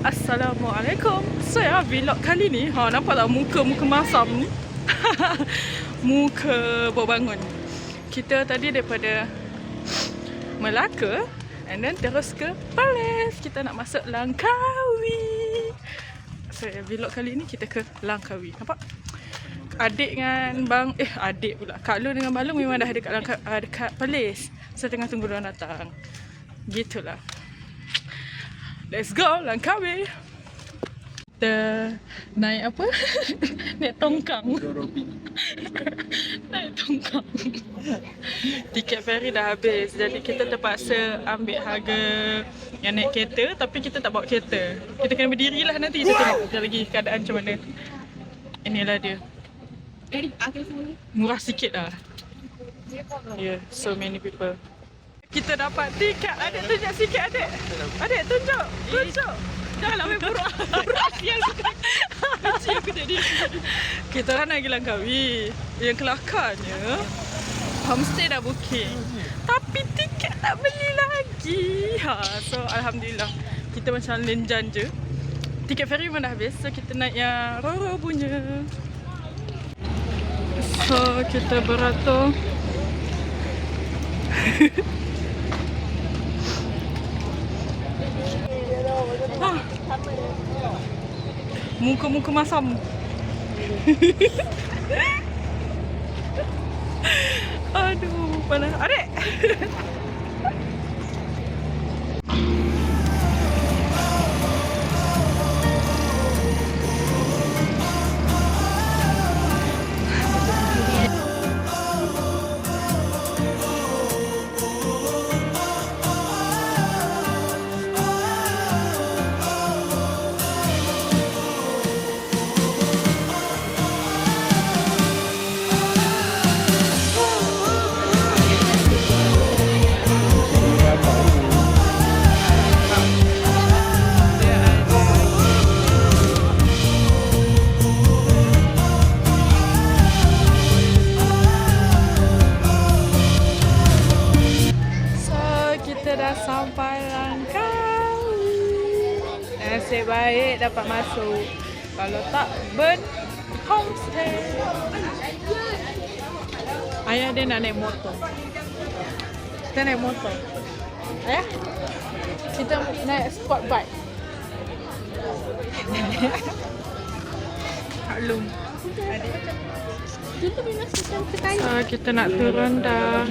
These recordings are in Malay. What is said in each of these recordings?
Assalamualaikum. Saya vlog kali ni, nampak tak muka-muka masam ni? Muka baru bangun. Kita tadi daripada Melaka and then terus ke Perlis. Kita nak masuk Langkawi. So vlog kali ni kita ke Langkawi. Nampak? Adik dengan bang, adik pula. Kak Lu dengan Balung memang dah ada dekat Perlis. So tengah tunggu diorang datang. Gitulah. Let's go Langkawi. Kita naik apa? Naik tongkang. Naik tongkang. Tiket ferry dah habis. Jadi kita terpaksa ambil harga yang naik kereta. Tapi kita tak bawa kereta. Kita kena berdiri lah nanti. Kita tengok sekejap lagi keadaan macam mana. Inilah dia. Murah sikit lah. Yeah, so many people. Kita dapat tiket. Adik tunjuk sikit adik. Adik tunjuk. Tunjuk. Janganlah main buruk. Buruk sial aku jadi. Kita dah nak pergi Langkawi. Yang kelakarnya homestay dah booking. Tapi tiket tak beli lagi. So alhamdulillah. Kita macam lenjan je. Tiket ferry memang dah habis. So kita naik yang Roro punya. So kita beratur. Muka-muka masam. Aduh, panas. Adik. Sampai Langkawi. Nasib baik dapat masuk. Kalau tak, burn homestay. Ayah dia nak naik motor. Kita naik motor. Ayah, kita naik sport bike. Maklum. So, kita nak turun dah.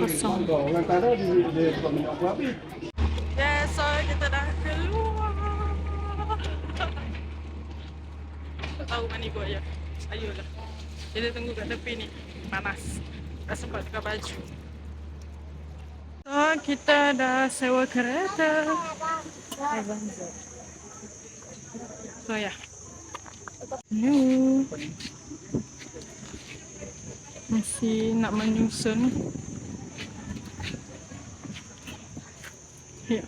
Kosong. Yeah, so kita dah keluar. Tahu mani gua ya. Ayolah. Kita tunggu kat tepi ni. Panas. Tak sempat tukar baju. So, kita dah sewa kereta. So, ya. Masih nak menyusun. Ya.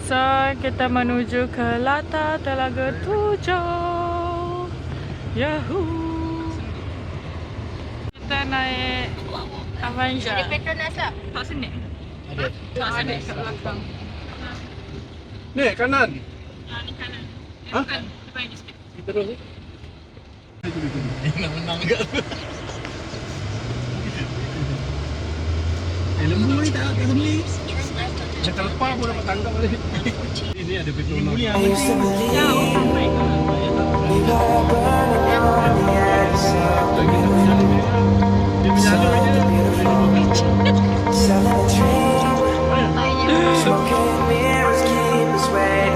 So kita menuju ke Latar Telaga Tujuh. Yahoo. Kita naik Avenger. Ada Petronas tak? Tak sini. Tak sini kat belakang. Ni kanan. Ni kanan. Ha? Bukan. Depan ni sikit. Terus ni. Nak menang kat tu. Lembu ni tak sembeli. Macam terlepas pun dapat tangkap balik. Ini ada Petronas. Ya, sampai ke. Dia menyalur je.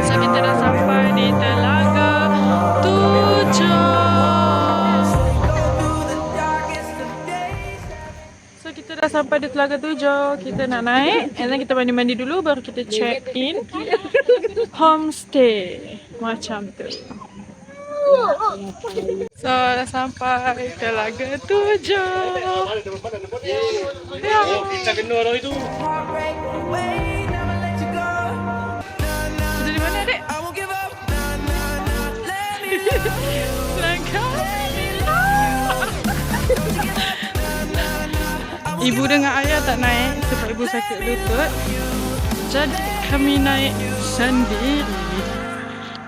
So kita dah sampai di Telaga Tujuh. So kita dah sampai di Telaga Tujuh. Kita nak naik and then kita mandi-mandi dulu baru kita check in homestay. Macam tu. So dah sampai Telaga Tujuh. Ya. Kita kena orang itu. Kita di mana adik? Langkawi. Ibu dengan ayah tak naik sebab ibu sakit lutut. Jadi kami naik sendiri.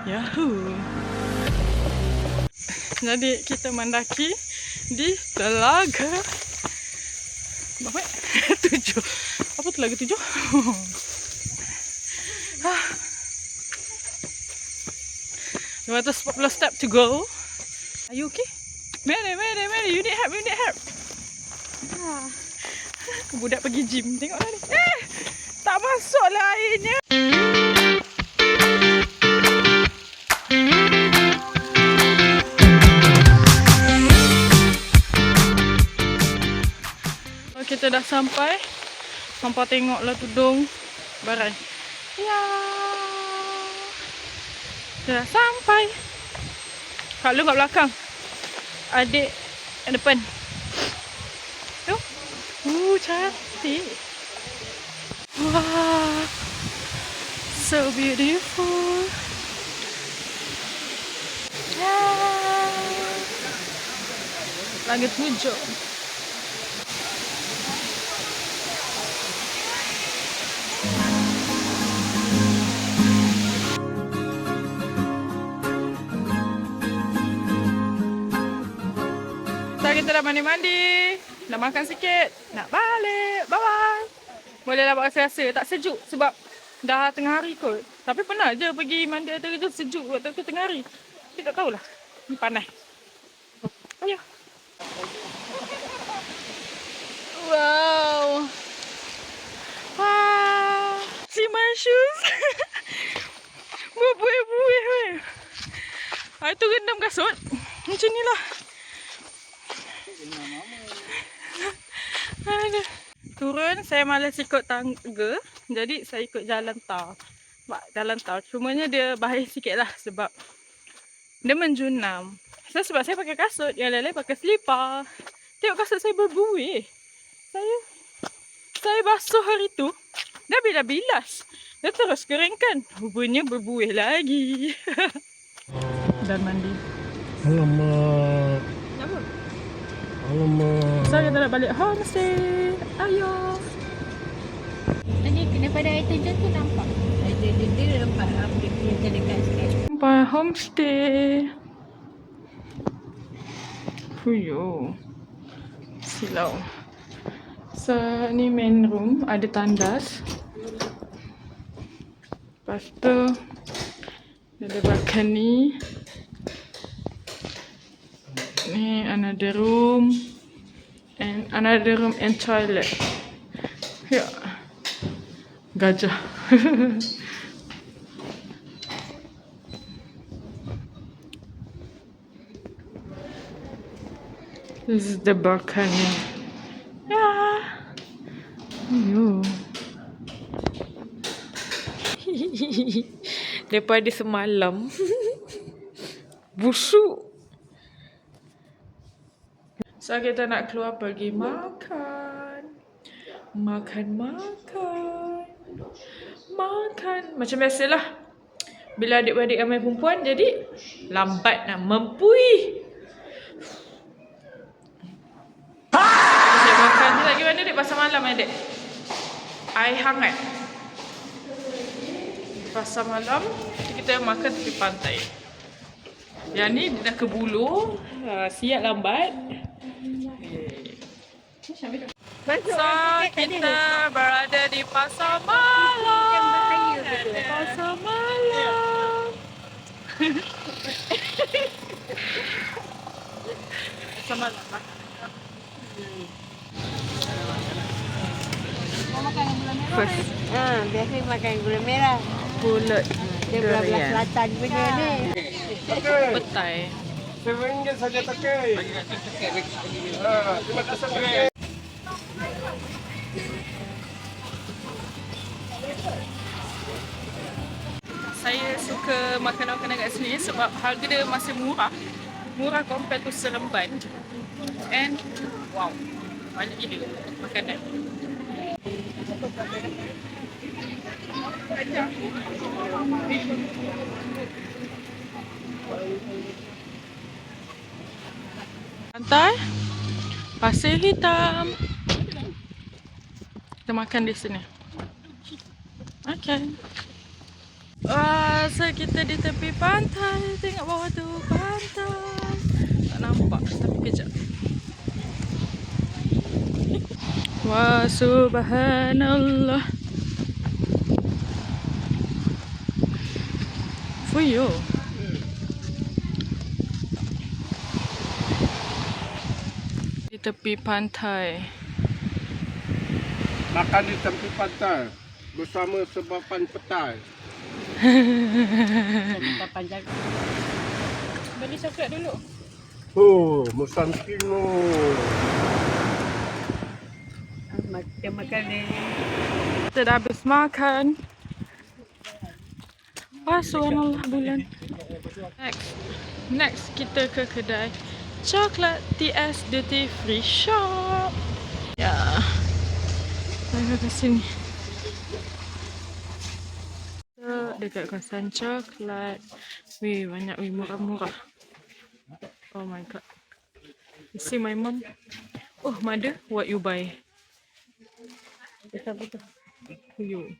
Yahoo! Jadi kita mendaki di Telaga berapa? 7. Apa Telaga 7? Ah. 240 step to go. Are you okay? Mary, you need help. Ah. Budak pergi gym, tengoklah ni. Tak masuklah airnya. Kita dah sampai. Hampa tengoklah tudung barai. Ya. Kita dah sampai. Kak Lu kat belakang. Adik kat depan. Tu. Cantik. Wah. So beautiful. Ya. Langit hijau. Kita dah mandi-mandi, dah makan sikit, nak balik. Bye-bye. Bolehlah buat rasa-rasa, tak sejuk sebab dah tengah hari kot. Tapi pernah je pergi mandi air terjun sejuk waktu tu tengah hari. Tapi tak tahulah, ni panas. Ayo. Wow. Wow. See my shoes? Berbuih-buih. Itu rendam kasut. Macam ni lah. Turun, saya malas ikut tangga. Jadi saya ikut jalan tol. Jalan tol, cumanya dia bahaya sikit lah sebab dia menjunam. So, sebab saya pakai kasut, yang lain-lain pakai selipar. Tengok kasut saya berbuih. Saya basuh hari tu, dah bilas. Dia terus keringkan. Rupanya berbuih lagi. Dan mandi. Alamak. Apa? Alamak. So kita nak balik homestay. Ayo. Tadi daripada air terjun tu nampak. Dia nampak dia punya terdekat sikit. Sampai homestay. Fuyo. Silau. So ni main room, ada tandas. Lepas tu ada balcony. Ni another room and another room and toilet. Ya. Gajah. This is the balcony. Yeah. Yo. Daripada semalam busuk. So kita nak keluar pergi makan. Makan. Macam biasalah. Bila adik-adik ramai perempuan jadi lambat nak mempui. Adik makan je lagi mana adik pasar malam adik? Air hangat. Pasar malam kita makan tepi pantai. Yang ni dia dah ke Bulu. Siap lambat. So kita berada di pasar malam. Pasar malam. Pasar malam. Mau makan gula merah? Biasa makan gula merah. Pulut Dia belah-belah selatan punya ni. petai. RM7 saja takai. Terima kasih. Saya suka makanan-makanan kat sini sebab harga dia masih murah. Murah compare to Seremban. And wow, banyak gila makanan. Pantai Pasir Hitam. Kita makan di sini. Okay. Wah, so kita di tepi pantai. Tengok bawah tu, pantai. Tak nampak, tapi kejap. Wah, subhanallah. Fuyo. Di tepi pantai. Makan di tepi pantai bersama sebapan petai. Kita panjang. Beli coklat dulu. Oh, Mosantino. Kita makan ni. Kita dah habis makan. Wah, subhanallah bulan. Next kita ke kedai coklat TS Duty Free Shop. Ya. Saya ke sini. So, dekat kawasan coklat. Wih, banyak wih murah-murah. Oh my god. You see my mom? Oh, mother, what you buy? Betul-betul. You.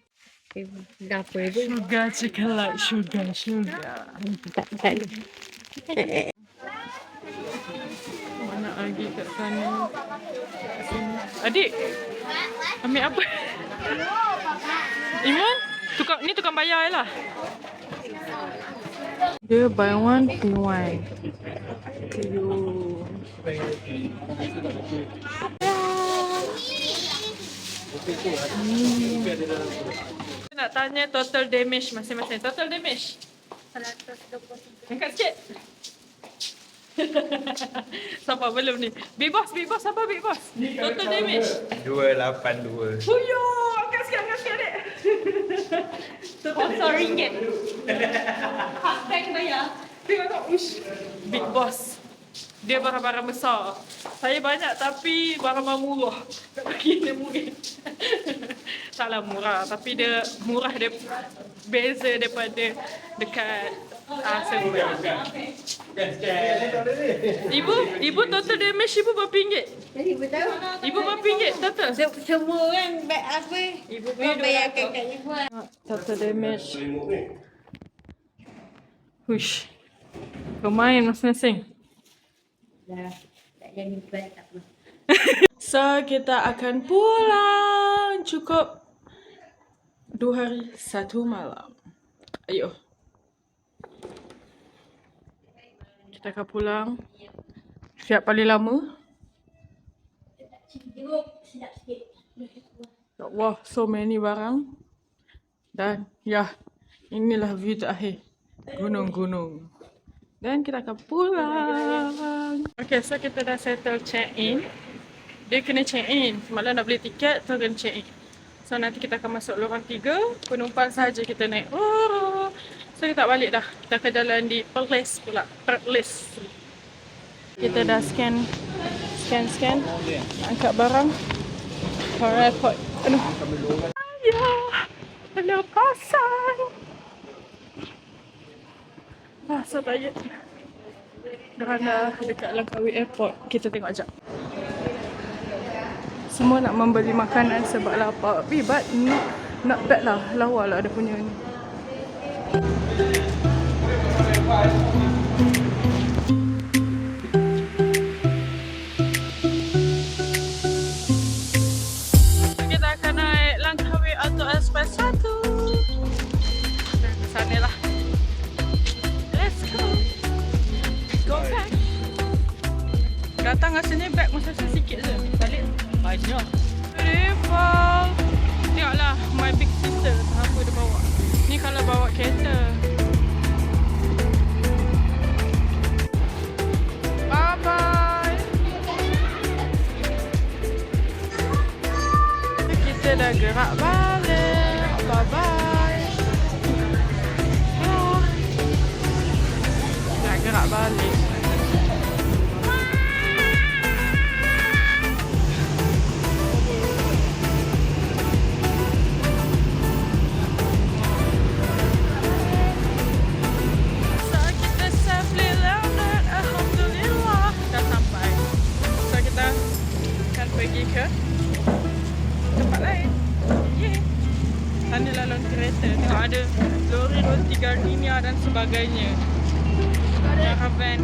Dapur dia. Sugar coklat, sugar. Tak ada. Mana lagi kat sana? Kat sini. Adik, ambil apa? Iman, tukang bayar lah. Dia buy one, pay one. Nak tanya total damage masing-masing. Total damage. 120. Angkat sikit. Siapa belum ni? Big Boss apa Big Boss? Total damage 282. Huyo, angkat sikit adik. Total RM1. Hak tank bayar. Tengok, ush. Big Boss. Dia barang-barang besar. Saya banyak tapi barang-barang murah. Tak bagi dia murah. Taklah murah, tapi dia murah dia beza daripada dekat Serbia. Ibu total damage ibu berapa ringgit? Jadi betul. Ibu berapa ringgit total? Semua orang baik apa? Ibu Kau bayarkan kat ibu. total damage. Hush. Pemain masing-masing. Dah. Tak jadi buat tak apa. So, kita akan pulang. Cukup 2 hari 1 malam. Ayo. Kita akan pulang. Siap paling lama. Wah, so many barang. Dan, ya. Inilah view terakhir. Gunung-gunung. Dan kita akan pulang. Okay, so kita dah settle check-in. Dia kena check-in. Semalam nak beli tiket, so kena check-in. So nanti kita akan masuk lorong 3. Penumpang sahaja kita naik. Oh. So kita tak balik dah. Kita akan jalan di Perlis pula. Perlis. Kita dah scan. Angkat barang. Ke airport. Aduh. Ya. Lepasan. So tired. Diorang dah dekat Langkawi Airport. Kita tengok sekejap. Semua nak membeli makanan sebab lapar. But not bad lah. Lawa lah dia punya ni. Kita akan naik Langkawi Auto Express 1. Ke sana lah. Let's go. Go back. Datang rasanya bag masa sikit je. Balik banyak. Beautiful. Tengoklah my big sister. Apa dia bawa. Ni kalau bawa kereta. Bye bye. Kita dah gerak balik. Bye bye. Dah gerak balik. Pergi ke tempat lain. Yeay. Sana laluan kereta. Tengok ada lori roti gardenia dan sebagainya. Caravan.